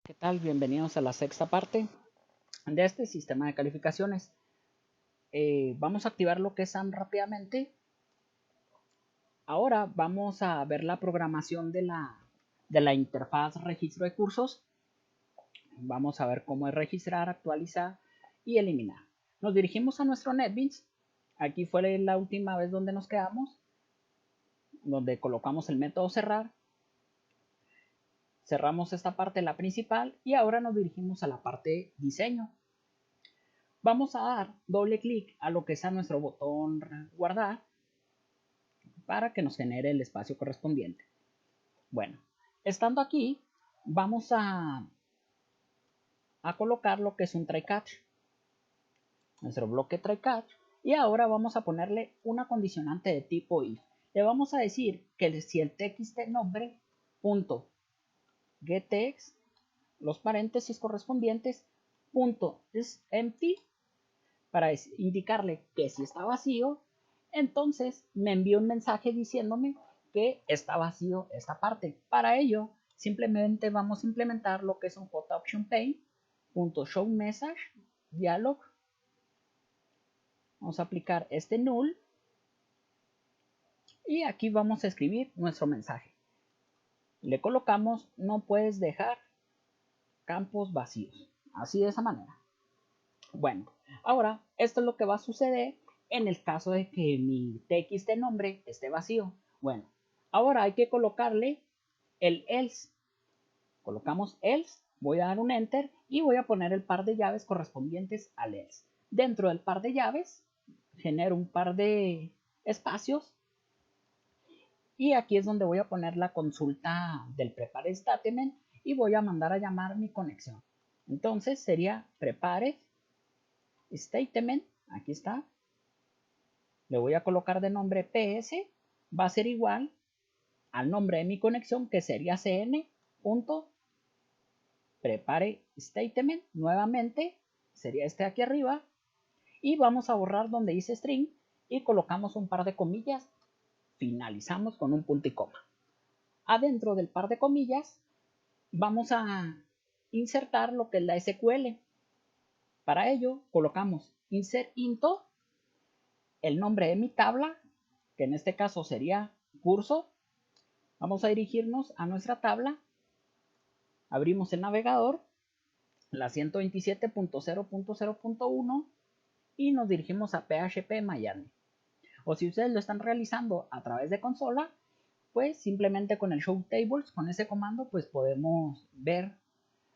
¿Qué tal? Bienvenidos a la sexta parte de este sistema de calificaciones. Vamos a activar lo que es SAM rápidamente. Ahora vamos a ver la programación de la interfaz registro de cursos. Vamos a ver cómo es registrar, actualizar y eliminar. Nos dirigimos a nuestro NetBeans. Aquí fue la última vez donde nos quedamos, donde colocamos el método cerrar. Cerramos esta parte, la principal, y ahora nos dirigimos a la parte diseño. Vamos a dar doble clic a lo que es a nuestro botón guardar para que nos genere el espacio correspondiente. Bueno, estando aquí, vamos a colocar lo que es un try catch, nuestro bloque try catch, y ahora vamos a ponerle una condicionante de tipo if. Le vamos a decir que si el txt nombre punto getText, los paréntesis correspondientes, punto is empty, para indicarle que si está vacío, entonces me envía un mensaje diciéndome que está vacío esta parte. Para ello, simplemente vamos a implementar lo que es un JOptionPane.showMessage dialog. Vamos a aplicar este null y aquí vamos a escribir nuestro mensaje. Le colocamos no puedes dejar campos vacíos. Así de esa manera. Bueno, ahora esto es lo que va a suceder en el caso de que mi txt nombre esté vacío. Bueno, ahora hay que colocarle el else. Colocamos else, voy a dar un enter y voy a poner el par de llaves correspondientes al else. Dentro del par de llaves genero un par de espacios y aquí es donde voy a poner la consulta del prepare statement y voy a mandar a llamar mi conexión. Entonces sería prepare statement, aquí está, le voy a colocar de nombre ps, va a ser igual al nombre de mi conexión, que sería cn.prepare statement, nuevamente sería este aquí arriba, y vamos a borrar donde dice string y colocamos un par de comillas, finalizamos con un punto y coma. Adentro del par de comillas vamos a insertar lo que es la SQL. Para ello colocamos insert into el nombre de mi tabla, que en este caso sería curso. Vamos a dirigirnos a nuestra tabla, abrimos el navegador, la 127.0.0.1 y nos dirigimos a PHP Miami. O si ustedes lo están realizando a través de consola, pues simplemente con el show tables, con ese comando, pues podemos ver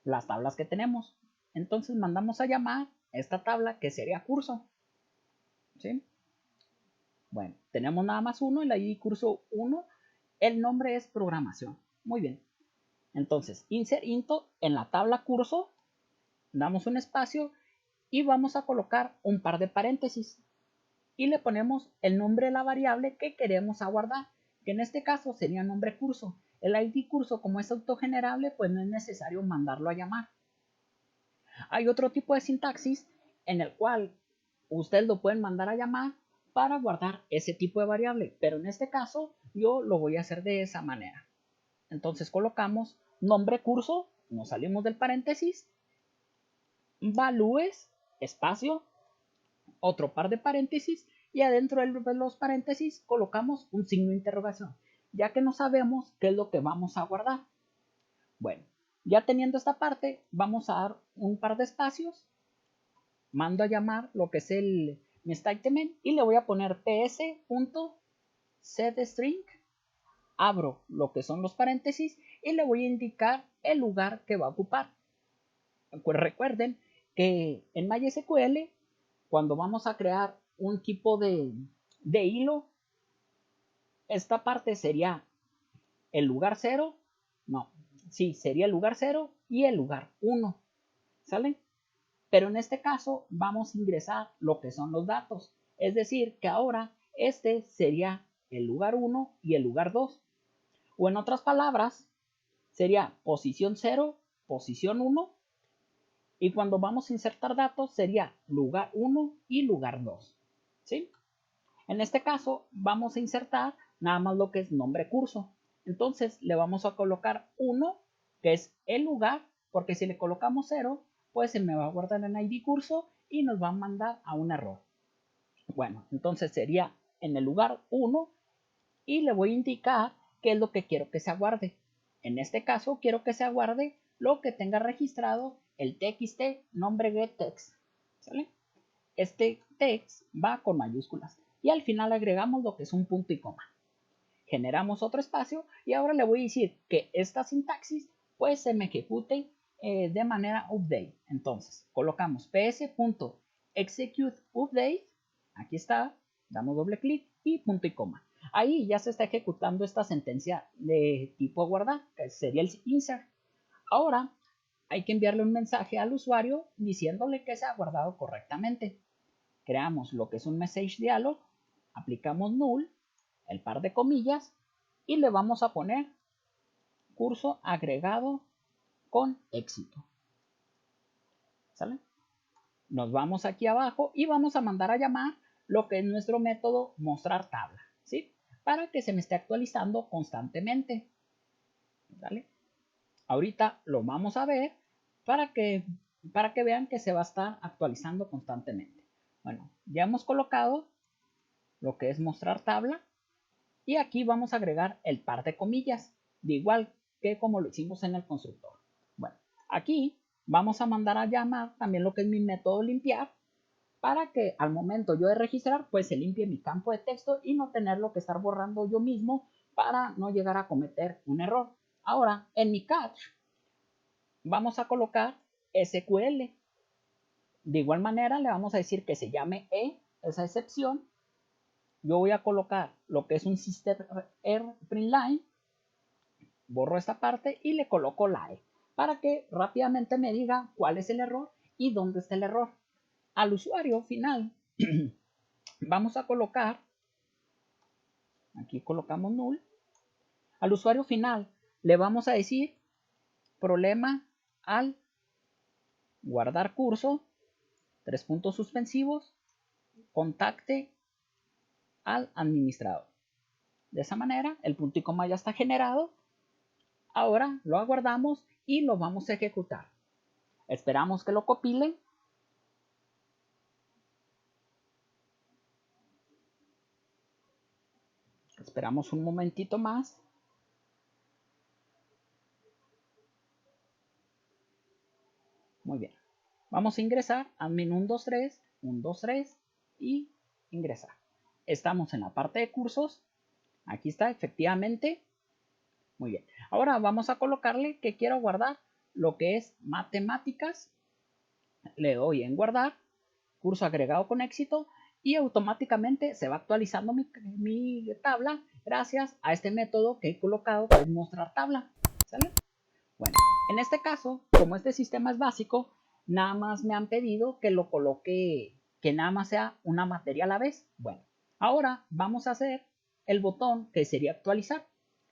las tablas que tenemos. Entonces mandamos a llamar esta tabla que sería curso, ¿sí? Bueno, tenemos nada más uno, el ID curso 1, el nombre es programación. Muy bien. Entonces, insert into en la tabla curso, damos un espacio y vamos a colocar un par de paréntesis y le ponemos el nombre de la variable que queremos aguardar, que en este caso sería nombre curso. El ID curso, como es autogenerable, pues no es necesario mandarlo a llamar. Hay otro tipo de sintaxis en el cual ustedes lo pueden mandar a llamar para guardar ese tipo de variable, pero en este caso yo lo voy a hacer de esa manera. Entonces colocamos nombre curso, nos salimos del paréntesis, values, espacio, otro par de paréntesis y adentro de los paréntesis colocamos un signo de interrogación, ya que no sabemos qué es lo que vamos a guardar. Bueno, ya teniendo esta parte, vamos a dar un par de espacios, mando a llamar lo que es el mi statement y le voy a poner ps.setString, abro lo que son los paréntesis y le voy a indicar el lugar que va a ocupar. Pues recuerden que en MySQL, cuando vamos a crear un tipo de hilo, esta parte sería el lugar 0, no, sí, sería el lugar 0 y el lugar 1, ¿sale? Pero en este caso vamos a ingresar lo que son los datos, es decir, que ahora este sería el lugar 1 y el lugar 2, o en otras palabras, sería posición 0, posición 1, y cuando vamos a insertar datos sería lugar 1 y lugar 2, ¿sí? En este caso vamos a insertar nada más lo que es nombre curso. Entonces le vamos a colocar 1, que es el lugar, porque si le colocamos 0, pues se me va a guardar en ID curso y nos va a mandar a un error. Bueno, entonces sería en el lugar 1 y le voy a indicar qué es lo que quiero que se aguarde. En este caso quiero que se aguarde lo que tenga registrado el txt nombre getText. ¿Sale? Este text va con mayúsculas y al final agregamos lo que es un punto y coma. Generamos otro espacio y ahora le voy a decir que esta sintaxis pues se me ejecute de manera update. Entonces colocamos ps.executeUpdate, aquí está, damos doble clic y punto y coma. Ahí ya se está ejecutando esta sentencia de tipo guardar, que sería el insert. Ahora hay que enviarle un mensaje al usuario diciéndole que se ha guardado correctamente. Creamos lo que es un message dialog, aplicamos null, el par de comillas y le vamos a poner curso agregado con éxito. ¿Sale? Nos vamos aquí abajo y vamos a mandar a llamar lo que es nuestro método mostrar tabla, ¿sí? Para que se me esté actualizando constantemente. ¿Vale? Ahorita lo vamos a ver para que vean que se va a estar actualizando constantemente. Bueno, ya hemos colocado lo que es mostrar tabla y aquí vamos a agregar el par de comillas, de igual que como lo hicimos en el constructor. Bueno, aquí vamos a mandar a llamar también lo que es mi método limpiar para que al momento yo de registrar pues se limpie mi campo de texto y no tenerlo que estar borrando yo mismo para no llegar a cometer un error. Ahora en mi catch vamos a colocar SQL. De igual manera le vamos a decir que se llame esa excepción. Yo voy a colocar lo que es un system error println, borro esta parte y le coloco la para que rápidamente me diga cuál es el error y dónde está el error. Al usuario final vamos a colocar, aquí colocamos null, al usuario final le vamos a decir problema al guardar curso, 3 puntos suspensivos, contacte al administrador. De esa manera el punto y coma ya está generado. Ahora lo aguardamos y lo vamos a ejecutar. Esperamos que lo compile. Esperamos un momentito más. Muy bien. Vamos a ingresar admin 123, 123 y ingresar. Estamos en la parte de cursos. Aquí está, efectivamente. Muy bien. Ahora vamos a colocarle que quiero guardar lo que es matemáticas. Le doy en guardar, curso agregado con éxito y automáticamente se va actualizando mi tabla gracias a este método que he colocado que es mostrar tabla. ¿Sale? Bueno, en este caso, como este sistema es básico, nada más me han pedido que lo coloque, que nada más sea una materia a la vez. Bueno, ahora vamos a hacer el botón que sería actualizar.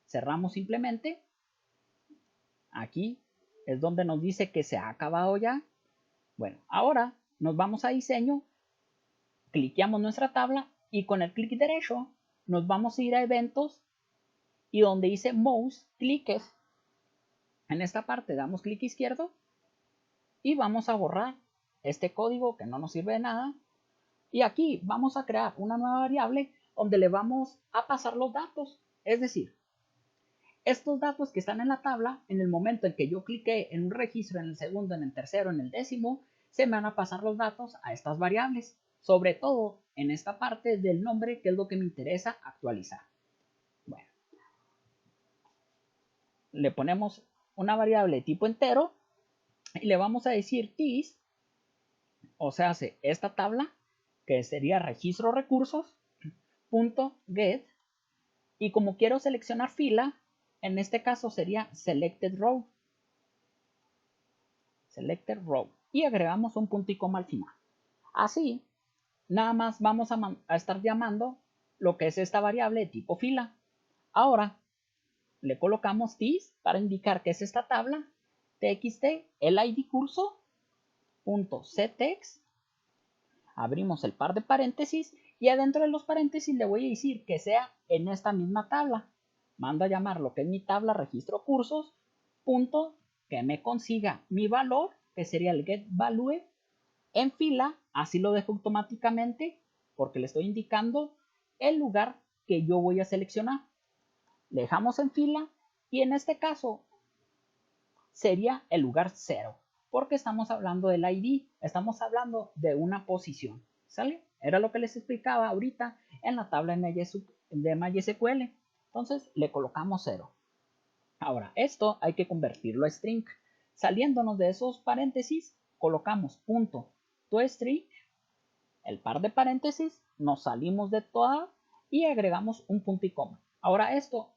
Cerramos simplemente. Aquí es donde nos dice que se ha acabado ya. Bueno, ahora nos vamos a diseño, cliqueamos nuestra tabla y con el clic derecho nos vamos a ir a eventos y donde dice mouse, cliques. En esta parte damos clic izquierdo y vamos a borrar este código que no nos sirve de nada. Y aquí vamos a crear una nueva variable donde le vamos a pasar los datos. Es decir, estos datos que están en la tabla, en el momento en que yo clique en un registro, en el segundo, en el tercero, en el décimo, se me van a pasar los datos a estas variables. Sobre todo en esta parte del nombre, que es lo que me interesa actualizar. Bueno, le ponemos una variable de tipo entero y le vamos a decir this, o sea, esta tabla, que sería registro recursos, punto get, y como quiero seleccionar fila, en este caso sería selected row. Selected row. Y agregamos un punto y coma al final. Así, nada más vamos a estar llamando lo que es esta variable de tipo fila. Ahora, le colocamos this para indicar que es esta tabla, txt, el id curso, punto ctext, abrimos el par de paréntesis y adentro de los paréntesis le voy a decir que sea en esta misma tabla. Mando a llamar lo que es mi tabla registro cursos, punto que me consiga mi valor, que sería el getValue, en fila. Así lo dejo automáticamente porque le estoy indicando el lugar que yo voy a seleccionar. Le dejamos en fila y en este caso sería el lugar 0 porque estamos hablando del ID, estamos hablando de una posición, ¿sale? Era lo que les explicaba ahorita en la tabla de MySQL. Entonces le colocamos 0. Ahora, esto hay que convertirlo a string. Saliéndonos de esos paréntesis, colocamos punto toString, el par de paréntesis, nos salimos de toda y agregamos un punto y coma. Ahora esto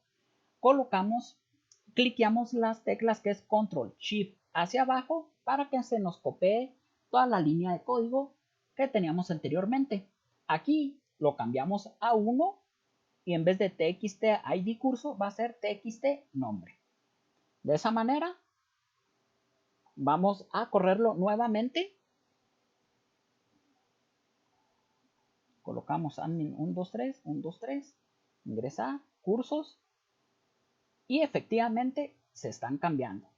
cliqueamos las teclas que es Control Shift hacia abajo para que se nos copie toda la línea de código que teníamos anteriormente. Aquí lo cambiamos a 1 y en vez de txt id curso va a ser txt nombre. De esa manera vamos a correrlo nuevamente. Colocamos admin 123, 123, ingresar, cursos y efectivamente se están cambiando.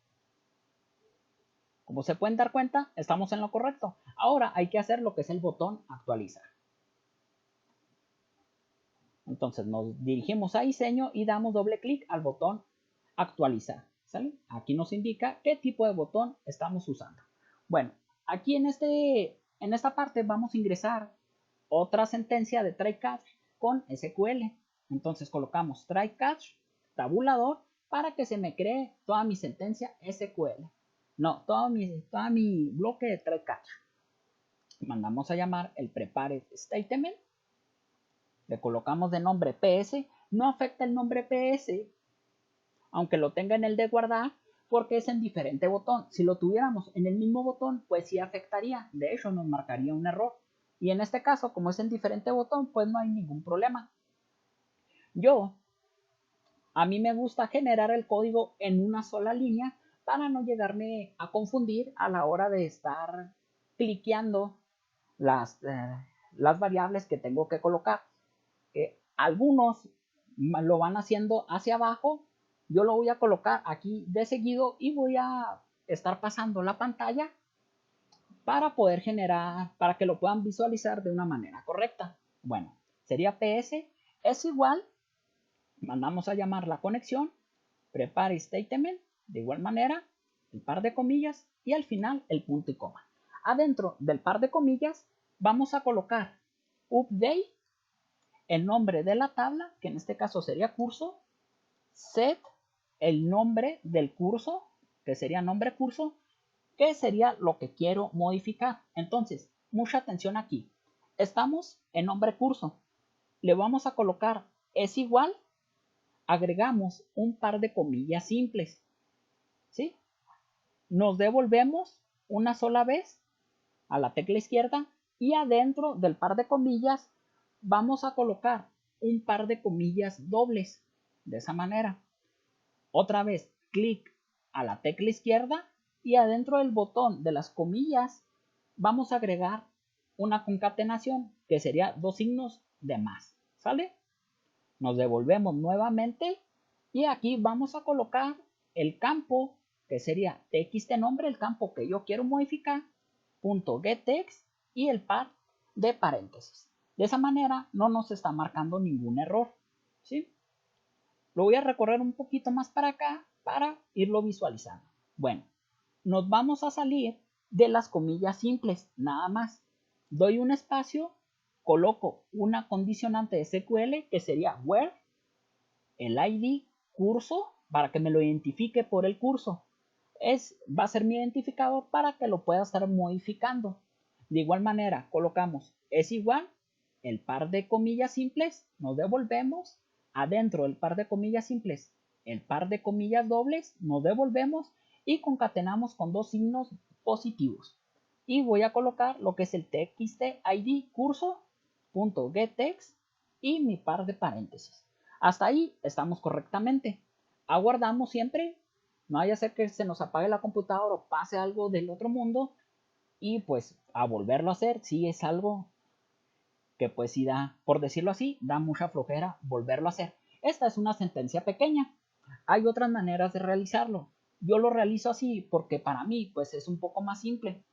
Como se pueden dar cuenta, estamos en lo correcto. Ahora hay que hacer lo que es el botón actualizar. Entonces nos dirigimos a diseño y damos doble clic al botón actualizar. ¿Sale? Aquí nos indica qué tipo de botón estamos usando. Bueno, aquí en esta parte vamos a ingresar otra sentencia de try catch con SQL. Entonces colocamos try catch tabulador para que se me cree toda mi sentencia SQL. No, todo mi bloque de try catch. Mandamos a llamar el prepared statement. Le colocamos de nombre PS. No afecta el nombre PS, aunque lo tenga en el de guardar, porque es en diferente botón. Si lo tuviéramos en el mismo botón, pues sí afectaría. De hecho, nos marcaría un error. Y en este caso, como es en diferente botón, pues no hay ningún problema. A mí me gusta generar el código en una sola línea para no llegarme a confundir a la hora de estar cliqueando las variables que tengo que colocar. Algunos lo van haciendo hacia abajo, yo lo voy a colocar aquí de seguido y voy a estar pasando la pantalla para poder generar, para que lo puedan visualizar de una manera correcta. Bueno, sería PS es igual, mandamos a llamar la conexión, prepare statement, de igual manera, el par de comillas y al final el punto y coma. Adentro del par de comillas vamos a colocar update, el nombre de la tabla, que en este caso sería curso, set, el nombre del curso, que sería nombre curso, que sería lo que quiero modificar. Entonces, mucha atención aquí. Estamos en nombre curso. Le vamos a colocar es igual, agregamos un par de comillas simples, ¿sí? Nos devolvemos una sola vez a la tecla izquierda y adentro del par de comillas vamos a colocar un par de comillas dobles. De esa manera. Otra vez, clic a la tecla izquierda y adentro del botón de las comillas vamos a agregar una concatenación que sería dos signos de más. ¿Sale? Nos devolvemos nuevamente y aquí vamos a colocar el campo que sería txt nombre, el campo que yo quiero modificar, punto getText y el par de paréntesis. De esa manera no nos está marcando ningún error, ¿sí? Lo voy a recorrer un poquito más para acá para irlo visualizando. Bueno, nos vamos a salir de las comillas simples, nada más. Doy un espacio, coloco una condicionante de SQL que sería where, el ID curso, para que me lo identifique por el curso. Va a ser mi identificador para que lo pueda estar modificando. De igual manera, colocamos es igual, el par de comillas simples, nos devolvemos, adentro del par de comillas simples, el par de comillas dobles, nos devolvemos y concatenamos con dos signos positivos. Y voy a colocar lo que es el txt id curso.getText y mi par de paréntesis. Hasta ahí estamos correctamente. Aguardamos siempre. No vaya a ser que se nos apague la computadora o pase algo del otro mundo. Y pues a volverlo a hacer, sí es algo que pues sí da, por decirlo así, da mucha flojera volverlo a hacer. Esta es una sentencia pequeña. Hay otras maneras de realizarlo. Yo lo realizo así porque para mí pues es un poco más simple.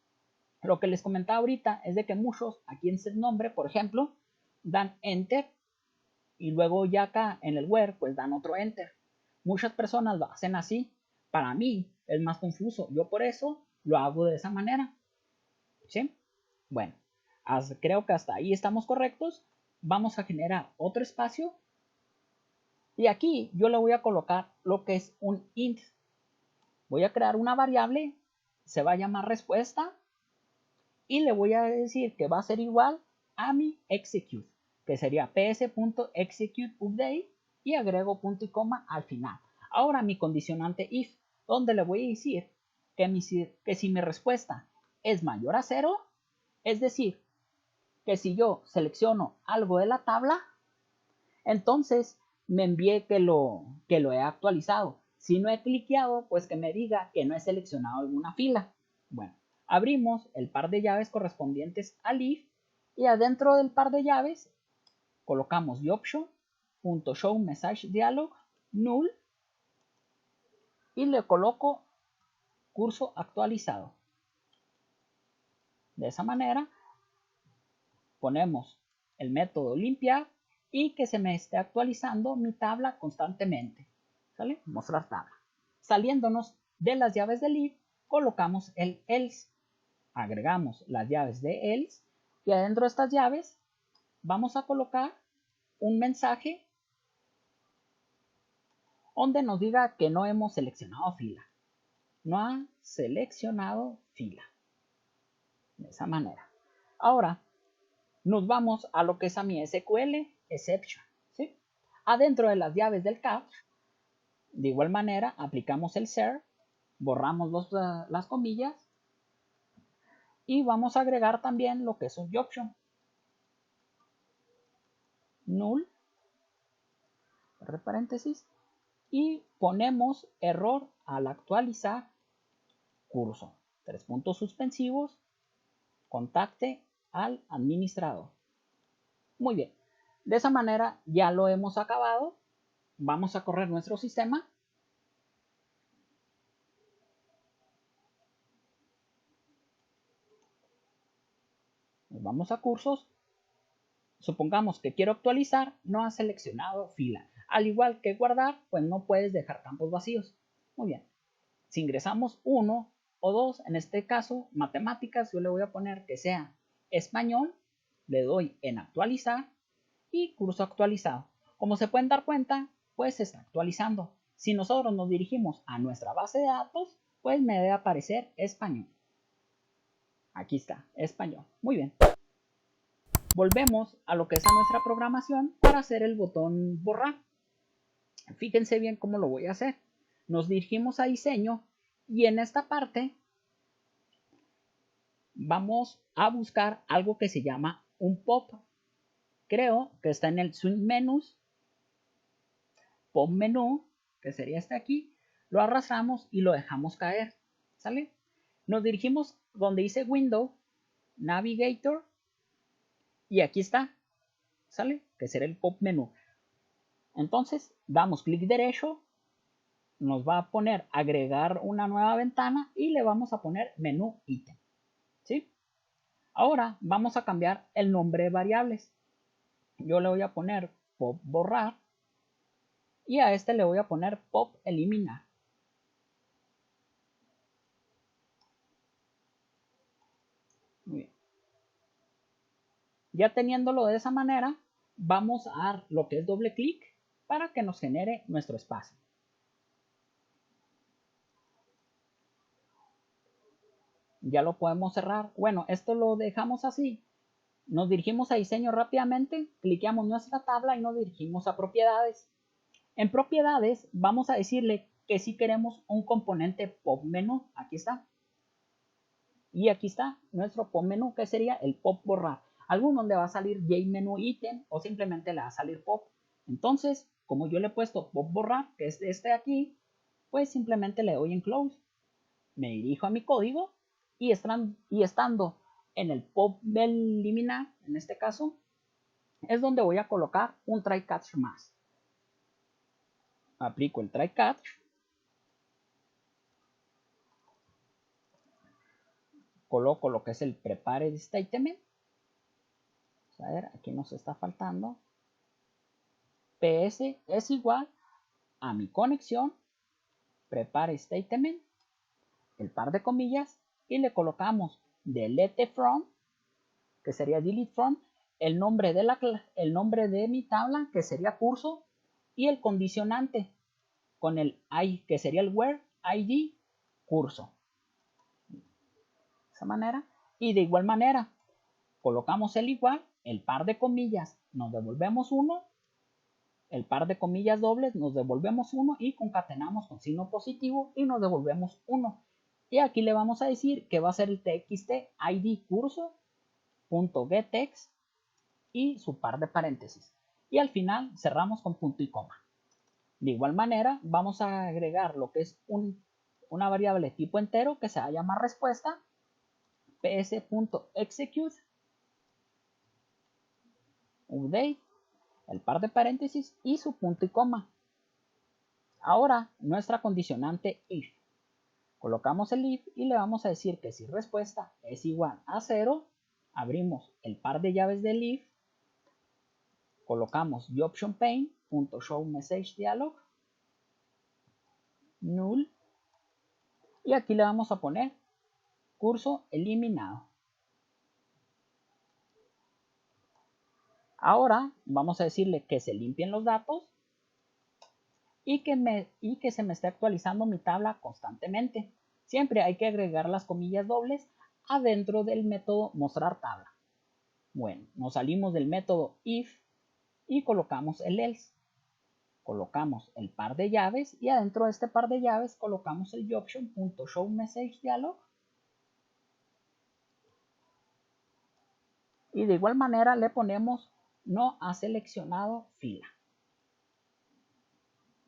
Lo que les comentaba ahorita es de que muchos aquí en set nombre, por ejemplo, dan enter y luego ya acá en el where pues dan otro enter. Muchas personas lo hacen así. Para mí es más confuso. Yo por eso lo hago de esa manera. ¿Sí? Bueno, creo que hasta ahí estamos correctos. Vamos a generar otro espacio. Y aquí yo le voy a colocar lo que es un int. Voy a crear una variable. Se va a llamar respuesta. Y le voy a decir que va a ser igual a mi execute, que sería ps.executeUpdate y agrego punto y coma al final. Ahora mi condicionante if, donde le voy a decir que si mi respuesta es mayor a 0, es decir, que si yo selecciono algo de la tabla, entonces me envíe que lo he actualizado. Si no he cliqueado, pues que me diga que no he seleccionado alguna fila. Bueno, abrimos el par de llaves correspondientes al if y adentro del par de llaves colocamos theOption.showMessageDialog null y le coloco curso actualizado. De esa manera ponemos el método limpiar y que se me esté actualizando mi tabla constantemente. ¿Sale? Mostrar tabla. Saliéndonos de las llaves del if, colocamos el else. Agregamos las llaves de else y adentro de estas llaves vamos a colocar un mensaje donde nos diga que no hemos seleccionado fila. No ha seleccionado fila. De esa manera. Ahora nos vamos a lo que es a mi SQL exception. ¿Sí? Adentro de las llaves del catch, de igual manera aplicamos el ser, borramos las comillas y vamos a agregar también lo que es un option null, entre paréntesis, y ponemos error al actualizar curso. 3 puntos suspensivos, contacte al administrador. Muy bien, de esa manera ya lo hemos acabado. Vamos a correr nuestro sistema. Nos vamos a cursos. Supongamos que quiero actualizar, no ha seleccionado fila. Al igual que guardar, pues no puedes dejar campos vacíos. Muy bien. Si ingresamos 1 o 2, en este caso matemáticas, yo le voy a poner que sea español, le doy en actualizar y curso actualizado. Como se pueden dar cuenta, pues se está actualizando. Si nosotros nos dirigimos a nuestra base de datos, pues me debe aparecer español. Aquí está, español. Muy bien. Volvemos a lo que es a nuestra programación para hacer el botón borrar. Fíjense bien cómo lo voy a hacer. Nos dirigimos a diseño y en esta parte vamos a buscar algo que se llama un pop. Creo que está en el swing menus. Pop menú, que sería este aquí. Lo arrastramos y lo dejamos caer. ¿Sale? Nos dirigimos donde dice Window, Navigator. Y aquí está. ¿Sale? Que será el pop menú. Entonces damos clic derecho, nos va a poner agregar una nueva ventana y le vamos a poner menú ítem. ¿Sí? Ahora vamos a cambiar el nombre de variables. Yo le voy a poner pop borrar y a este le voy a poner pop eliminar. Muy bien. Ya teniéndolo de esa manera, vamos a dar lo que es doble clic para que nos genere nuestro espacio. Ya lo podemos cerrar. Bueno, esto lo dejamos así. Nos dirigimos a diseño rápidamente, cliqueamos nuestra tabla y nos dirigimos a propiedades. En propiedades vamos a decirle que si queremos un componente pop menú. Aquí está. Y aquí está nuestro pop menú, que sería el pop borrar. Algún donde va a salir JMenú ítem o simplemente le va a salir pop. Entonces, como yo le he puesto pop borrar, que es este de aquí, pues simplemente le doy en close. Me dirijo a mi código y estando en el pop eliminar, en este caso, es donde voy a colocar un try catch más. Aplico el try catch coloco lo que es el prepared statement. A ver, aquí nos está faltando. PS es igual a mi conexión, prepare statement, el par de comillas, y le colocamos delete from, que sería delete from, el nombre de mi tabla, que sería curso, y el condicionante con el I, que sería el where ID curso. De esa manera. Y de igual manera, colocamos el igual, el par de comillas, nos devolvemos 1, el par de comillas dobles, nos devolvemos 1 y concatenamos con signo positivo y nos devolvemos 1. Y aquí le vamos a decir que va a ser el txt id curso.getText y su par de paréntesis. Y al final cerramos con punto y coma. De igual manera, vamos a agregar lo que es una variable tipo entero que se va a llamar respuesta, ps.execute update, el par de paréntesis y su punto y coma. Ahora, nuestra condicionante if. Colocamos el if y le vamos a decir que si respuesta es igual a 0, abrimos el par de llaves del if, colocamos TheOptionPane.showMessageDialog, null, y aquí le vamos a poner curso eliminado. Ahora vamos a decirle que se limpien los datos y que se me esté actualizando mi tabla constantemente. Siempre hay que agregar las comillas dobles adentro del método mostrar tabla. Bueno, nos salimos del método if y colocamos el else. Colocamos el par de llaves y adentro de este par de llaves colocamos el option.showMessageDialog. Y de igual manera le ponemos no ha seleccionado fila.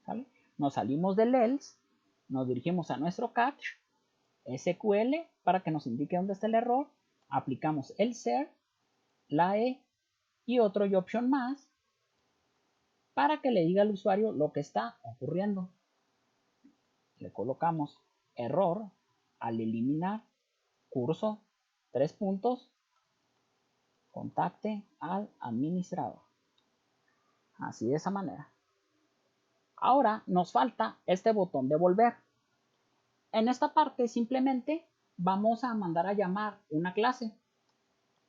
¿Sale? Nos salimos del else, nos dirigimos a nuestro catch, SQL para que nos indique dónde está el error, aplicamos el ser, la e y otro option más para que le diga al usuario lo que está ocurriendo. Le colocamos error al eliminar curso, 3 puntos, contacte al administrador. Así de esa manera. Ahora nos falta este botón de volver. En esta parte simplemente vamos a mandar a llamar una clase.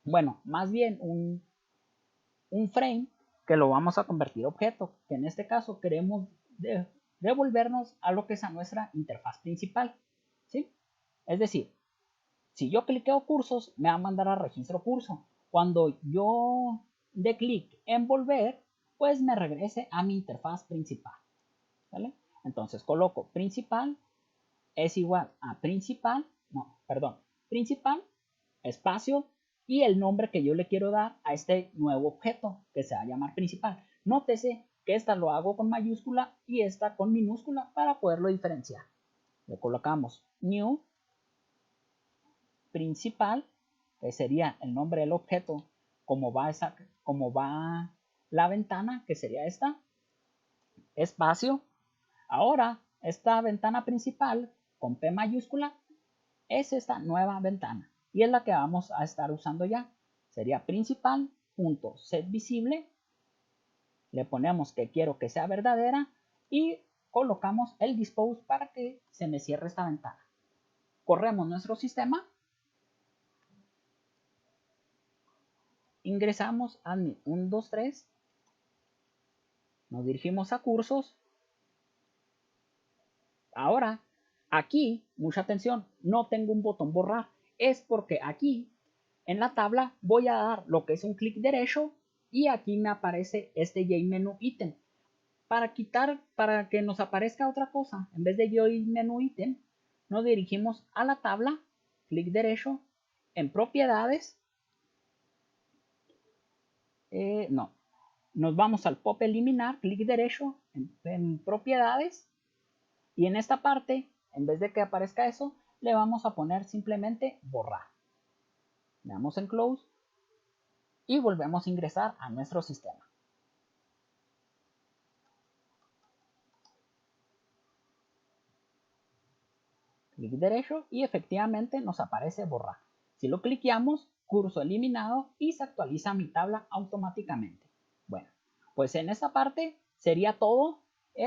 Bueno, más bien un frame que lo vamos a convertir a objeto, que en este caso queremos devolvernos a lo que es a nuestra interfaz principal. ¿Sí? Es decir, si yo cliqueo cursos, me va a mandar a registro curso. Cuando yo dé clic en volver, pues me regrese a mi interfaz principal. ¿Vale? Entonces coloco principal es igual a principal espacio y el nombre que yo le quiero dar a este nuevo objeto que se va a llamar principal. Nótese que esta lo hago con mayúscula y esta con minúscula para poderlo diferenciar. Le colocamos new principal, que sería el nombre del objeto, como va la ventana, que sería esta, espacio. Ahora, esta ventana principal con P mayúscula es esta nueva ventana y es la que vamos a estar usando ya. Sería principal.setVisible, le ponemos que quiero que sea verdadera y colocamos el dispose para que se me cierre esta ventana. Corremos nuestro sistema, ingresamos admin 123, nos dirigimos a cursos. Ahora, aquí, mucha atención, no tengo un botón borrar. Es porque aquí, en la tabla, voy a dar lo que es un clic derecho y aquí me aparece este JMenu ítem. Para que nos aparezca otra cosa, en vez de JMenu ítem, nos dirigimos a la tabla, clic derecho, en propiedades. Nos vamos al pop eliminar, clic derecho, en propiedades. Y en esta parte, en vez de que aparezca eso, le vamos a poner simplemente borrar. Le damos en close y volvemos a ingresar a nuestro sistema. Clic derecho y efectivamente nos aparece borrar. Si lo cliqueamos, curso eliminado y se actualiza mi tabla automáticamente. Bueno, pues en esta parte sería todo.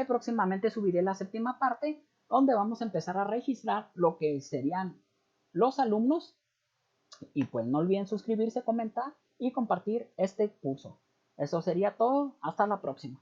Próximamente subiré la séptima parte donde vamos a empezar a registrar lo que serían los alumnos. Y pues no olviden suscribirse, comentar y compartir este curso. Eso sería todo. Hasta la próxima.